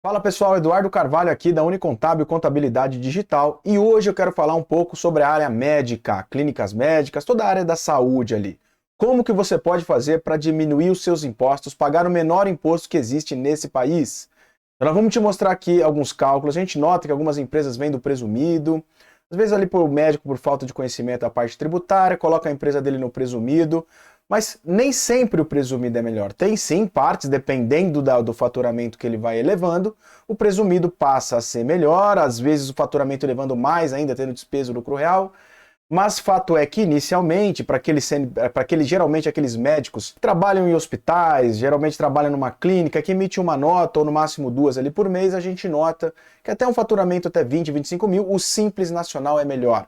Fala pessoal, Eduardo Carvalho aqui da Unicontábil Contabilidade Digital e hoje eu quero falar um pouco sobre a área médica, clínicas médicas, toda a área da saúde ali. Como que você pode fazer para diminuir os seus impostos, pagar o menor imposto que existe nesse país? Então, nós vamos te mostrar aqui alguns cálculos. A gente nota que algumas empresas vêm do presumido, às vezes ali por médico, por falta de conhecimento da parte tributária, coloca a empresa dele no presumido. Mas nem sempre o presumido é melhor. Tem sim partes, dependendo do faturamento que ele vai elevando, o presumido passa a ser melhor, às vezes o faturamento elevando mais ainda, tendo despesa do lucro real. Mas fato é que inicialmente, para aqueles geralmente aqueles médicos que trabalham em hospitais, geralmente trabalham numa clínica, que emite uma nota ou no máximo duas ali por mês, a gente nota que até um faturamento até 20, 25 mil, o Simples Nacional é melhor.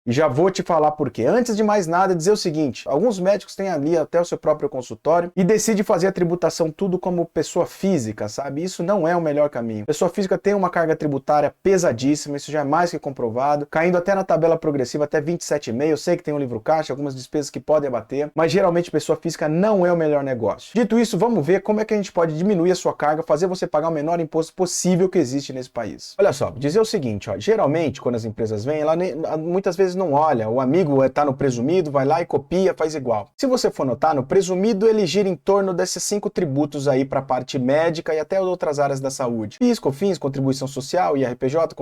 E já vou te falar por quê. Antes de mais nada, dizer o seguinte: alguns médicos têm ali até o seu próprio consultório e decidem fazer a tributação tudo como pessoa física, sabe? Isso não é o melhor caminho. Pessoa física tem uma carga tributária pesadíssima, isso já é mais que comprovado, caindo até na tabela progressiva até 27,5. Eu sei que tem um livro caixa, algumas despesas que podem abater, mas geralmente pessoa física não é o melhor negócio. Dito isso, vamos ver como é que a gente pode diminuir a sua carga, fazer você pagar o menor imposto possível que existe nesse país. Olha só, dizer o seguinte, ó, geralmente quando as empresas vêm, muitas vezes não olha, o amigo está no presumido, vai lá e copia, faz igual. Se você for notar, no presumido ele gira em torno desses 5 tributos aí para a parte médica e até outras áreas da saúde. PIS, COFINS, contribuição social, IRPJ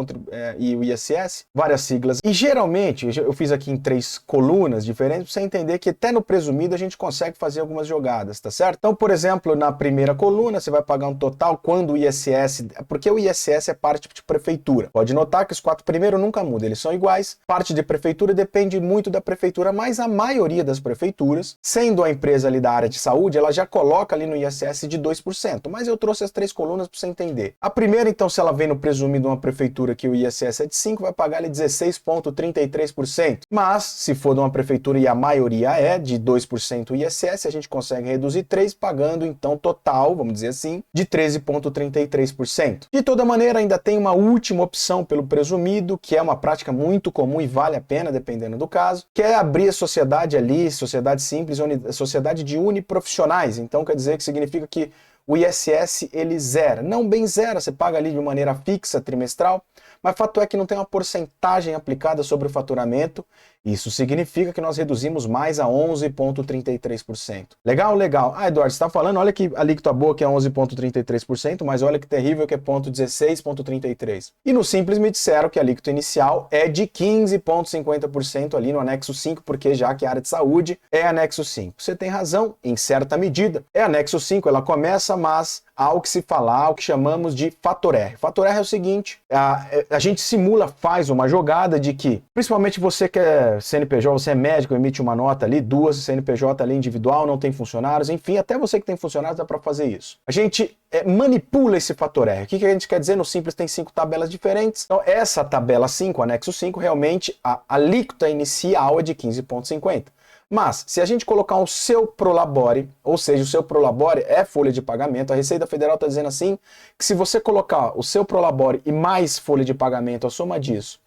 e o ISS, várias siglas. E geralmente, eu fiz aqui em 3 colunas diferentes para você entender que até no presumido a gente consegue fazer algumas jogadas, tá certo? Então, por exemplo, na primeira coluna você vai pagar um total quando o ISS, porque o ISS é parte de prefeitura. Pode notar que os 4 primeiros nunca mudam, eles são iguais. Parte de prefeitura depende muito da prefeitura, mas a maioria das prefeituras, sendo a empresa ali da área de saúde, ela já coloca ali no ISS de 2%. Mas eu trouxe as 3 colunas para você entender. A primeira, então, se ela vem no presumido de uma prefeitura que o ISS é de 5%, vai pagar ali 16,33%. Mas, se for de uma prefeitura e a maioria é de 2% ISS, a gente consegue reduzir 3%, pagando, então, total, vamos dizer assim, de 13,33%. De toda maneira, ainda tem uma última opção pelo presumido, que é uma prática muito comum e vale a pena, dependendo do caso, que é abrir a sociedade ali, sociedade simples, sociedade de uniprofissionais. Então quer dizer que significa que o ISS ele zera. Não bem zera, você paga ali de maneira fixa, trimestral, mas fato é que não tem uma porcentagem aplicada sobre o faturamento. Isso significa que nós reduzimos mais a 11,33%. Legal? Legal. Ah, Eduardo, você está falando, olha que alíquota boa que é 11,33%, mas olha que terrível que é 16,33%. E no Simples me disseram que a alíquota inicial é de 15,50% ali no anexo 5, porque já que a área de saúde é anexo 5. Você tem razão, em certa medida. É anexo 5, ela começa, mas há o que se falar, o que chamamos de fator R. Fator R é o seguinte, a gente simula, faz uma jogada de que, principalmente você que é CNPJ, você é médico, emite uma nota ali, 2 CNPJ ali individual, não tem funcionários, enfim, até você que tem funcionários dá para fazer isso. A gente manipula esse fator R. O que a gente quer dizer? No Simples tem 5 tabelas diferentes. Então essa tabela 5, anexo 5, realmente a alíquota inicial é de 15,50%. Mas, se a gente colocar o seu Prolabore, ou seja, o seu Prolabore é folha de pagamento, a Receita Federal está dizendo assim, que se você colocar o seu Prolabore e mais folha de pagamento, a soma disso,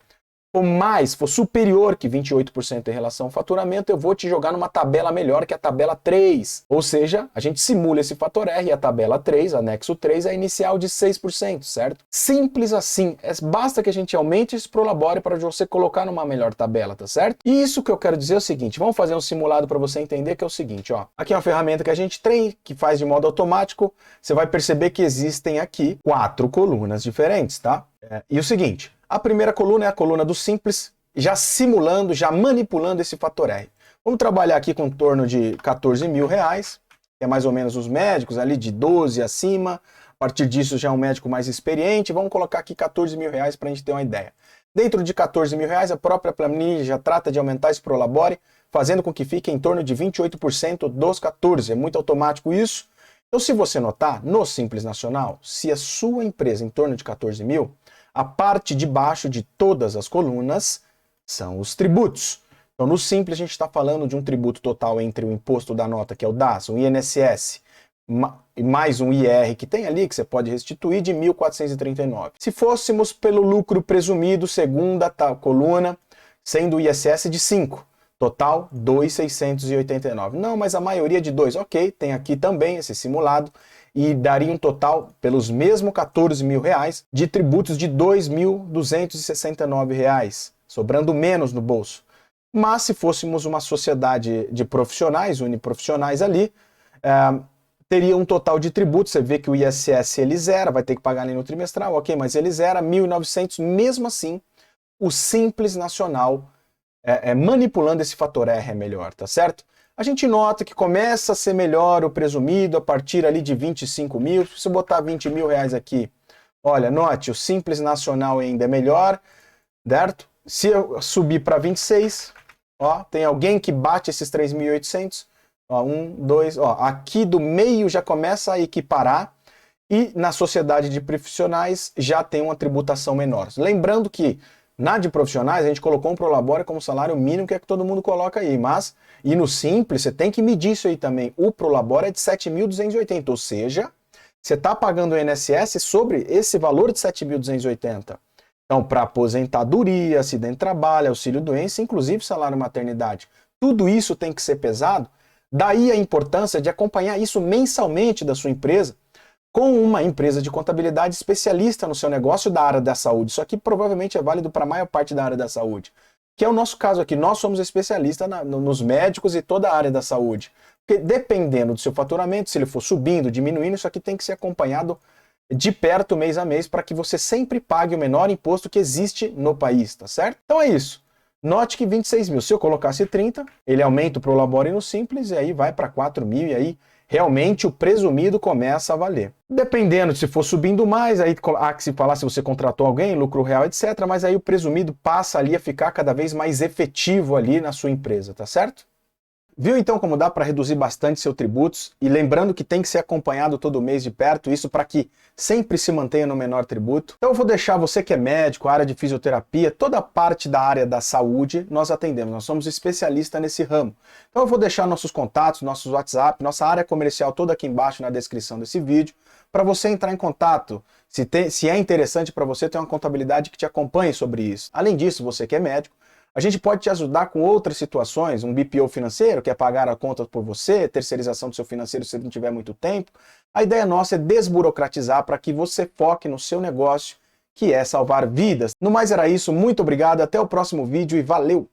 for superior que 28% em relação ao faturamento, eu vou te jogar numa tabela melhor, que é a tabela 3. Ou seja, a gente simula esse fator R e a tabela 3, anexo 3, é a inicial de 6%, certo? Simples assim. Basta que a gente aumente esse Prolabore para você colocar numa melhor tabela, tá certo? E isso que eu quero dizer é o seguinte, vamos fazer um simulado para você entender, que é o seguinte, ó. Aqui é uma ferramenta que a gente tem, que faz de modo automático. Você vai perceber que existem aqui 4 colunas diferentes, tá? E o seguinte, a primeira coluna é a coluna do Simples, já simulando, já manipulando esse fator R. Vamos trabalhar aqui com em torno de 14 mil reais, que é mais ou menos os médicos ali de 12 acima. A partir disso já é um médico mais experiente. Vamos colocar aqui 14 mil reais para a gente ter uma ideia. Dentro de 14 mil reais, a própria planilha já trata de aumentar esse Prolabore, fazendo com que fique em torno de 28% dos 14. É muito automático isso. Então, se você notar, no Simples Nacional, se a sua empresa em torno de 14 mil, a parte de baixo de todas as colunas são os tributos. Então, no Simples, a gente está falando de um tributo total entre o imposto da nota, que é o DAS, o INSS, mais um IR que tem ali, que você pode restituir, de 1.439. Se fôssemos pelo lucro presumido, segunda coluna, sendo o ISS de 5. Total, 2.689. Não, mas a maioria de 2. Ok, tem aqui também esse simulado. E daria um total, pelos mesmos 14 mil reais, de tributos de 2.269 reais, sobrando menos no bolso. Mas se fôssemos uma sociedade de profissionais, uniprofissionais ali, teria um total de tributos. Você vê que o ISS ele zera, vai ter que pagar ali no trimestral, ok, mas ele zera 1.900, mesmo assim, o Simples Nacional manipulando esse fator R é melhor, tá certo? A gente nota que começa a ser melhor o presumido a partir ali de 25 mil. Se eu botar 20 mil reais aqui, olha, note, o Simples Nacional ainda é melhor, certo? Se eu subir para 26, ó, tem alguém que bate esses 3.800, ó, 1, 2, ó, aqui do meio já começa a equiparar e na sociedade de profissionais já tem uma tributação menor. Lembrando que na de profissionais, a gente colocou um Prolabore como salário mínimo, que é que todo mundo coloca aí. Mas, e no Simples, você tem que medir isso aí também. O Prolabore é de 7.280, ou seja, você está pagando o INSS sobre esse valor de 7.280. Então, para aposentadoria, acidente de trabalho, auxílio-doença, inclusive salário maternidade. Tudo isso tem que ser pesado. Daí a importância de acompanhar isso mensalmente da sua empresa, com uma empresa de contabilidade especialista no seu negócio da área da saúde. Isso aqui provavelmente é válido para a maior parte da área da saúde, que é o nosso caso aqui. Nós somos especialistas nos médicos e toda a área da saúde. Porque dependendo do seu faturamento, se ele for subindo, diminuindo, isso aqui tem que ser acompanhado de perto mês a mês para que você sempre pague o menor imposto que existe no país, tá certo? Então é isso. Note que 26 mil, se eu colocasse 30, ele aumenta o Prolabore no Simples e aí vai para 4 mil e aí realmente o presumido começa a valer. Dependendo de se for subindo mais, aí há que se falar se você contratou alguém, lucro real, etc. Mas aí o presumido passa ali a ficar cada vez mais efetivo ali na sua empresa, tá certo? Viu então como dá para reduzir bastante seus tributos? E lembrando que tem que ser acompanhado todo mês de perto, isso para que sempre se mantenha no menor tributo. Então eu vou deixar você que é médico, área de fisioterapia, toda a parte da área da saúde nós atendemos, nós somos especialistas nesse ramo. Então eu vou deixar nossos contatos, nossos WhatsApp, nossa área comercial toda aqui embaixo na descrição desse vídeo, para você entrar em contato, se é interessante para você ter uma contabilidade que te acompanhe sobre isso. Além disso, você que é médico, a gente pode te ajudar com outras situações, um BPO financeiro, que é pagar a conta por você, terceirização do seu financeiro se não tiver muito tempo. A ideia nossa é desburocratizar para que você foque no seu negócio, que é salvar vidas. No mais era isso, muito obrigado, até o próximo vídeo e valeu!